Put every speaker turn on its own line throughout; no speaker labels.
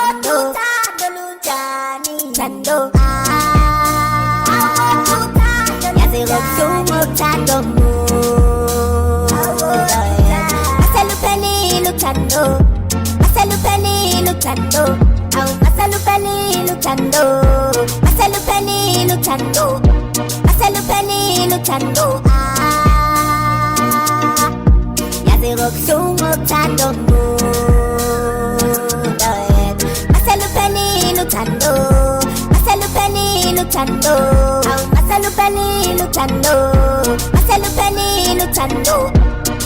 Chando Yazirok chando Masalupeli luchando Masalupeli luchando Masalupeli luchando Masalupeli luchando Masalupeli luchando Yazirok chando Masalupeli luchando Masalupeli luchando Masalupeli luchando Masalupeli luchando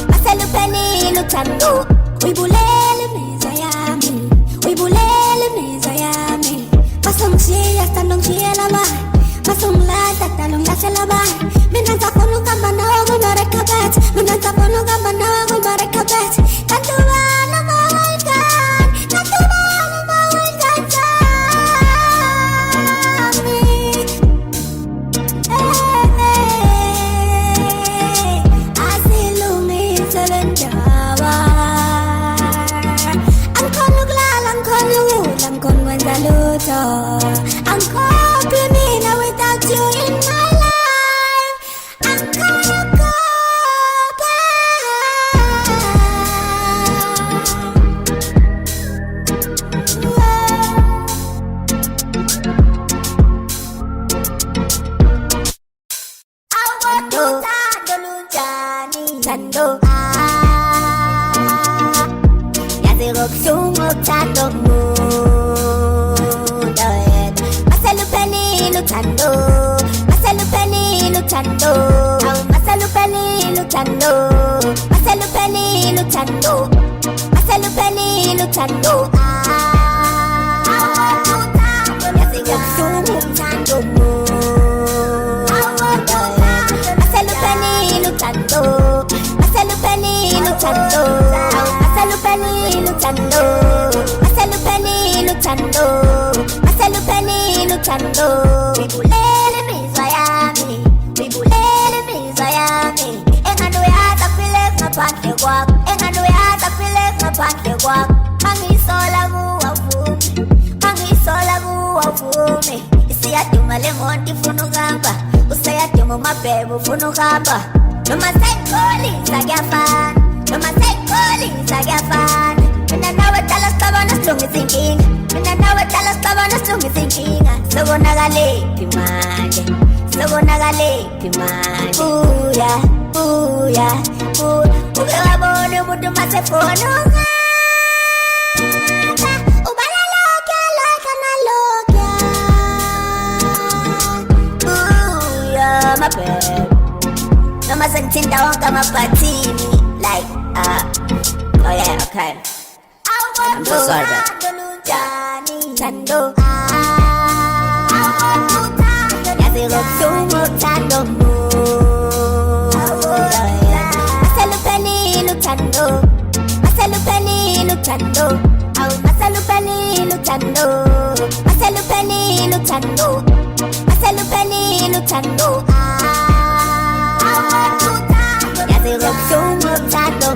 Masalupeli luchando Uibulele meza yami Uibulele meza yami Masumshia hasta nungshia lama Masumlata hasta nunglasha lama Minanza kunu kamba na ogu marekabat Minanza kunu kamba na ogu marekabat Katuwana mawaikan Katuwana mawaikan I'm complaining without you in my life. I'm gonna go Chando Yazirok sumok chando Masalupeli luchando Masalupeli luchando Masalupeli luchando Masalupeli luchando Masalupeli luchando Yazirok sumok chando Masalupeli luchando Masalupeli luchando Masalupeli luchando Masalupeli luchando Masalupeli luchando Wibulele mizwa yami Wibulele mizwa yami Engano yata kwilek na panke wak Engano yata kwilek na panke wak Mangisola guwafumi Mangisola guwafumi Isi yati umalengonti funu gamba Usa yati umapebu funu gamba Numa saikoli sagyafan Numa saikoli sagyafan Mina nawe talas tabanas lungi thinking Mina nawe talas tabanas lungi thinking Sogo nagale pimande Sogo nagale pimande Uya, uya, uya Uge wabone mudu masefono Ubala lokia, lokia na lokia Uya, my babe Nama sentinda wonka mapatini Like, oh yeah, okay I'm so sorry, but Chando Yazirok sumok chando Masalupeli luchando Masalupeli luchando Masalupeli luchando Masalupeli luchando Masalupeli luchando Yazirok sumok chando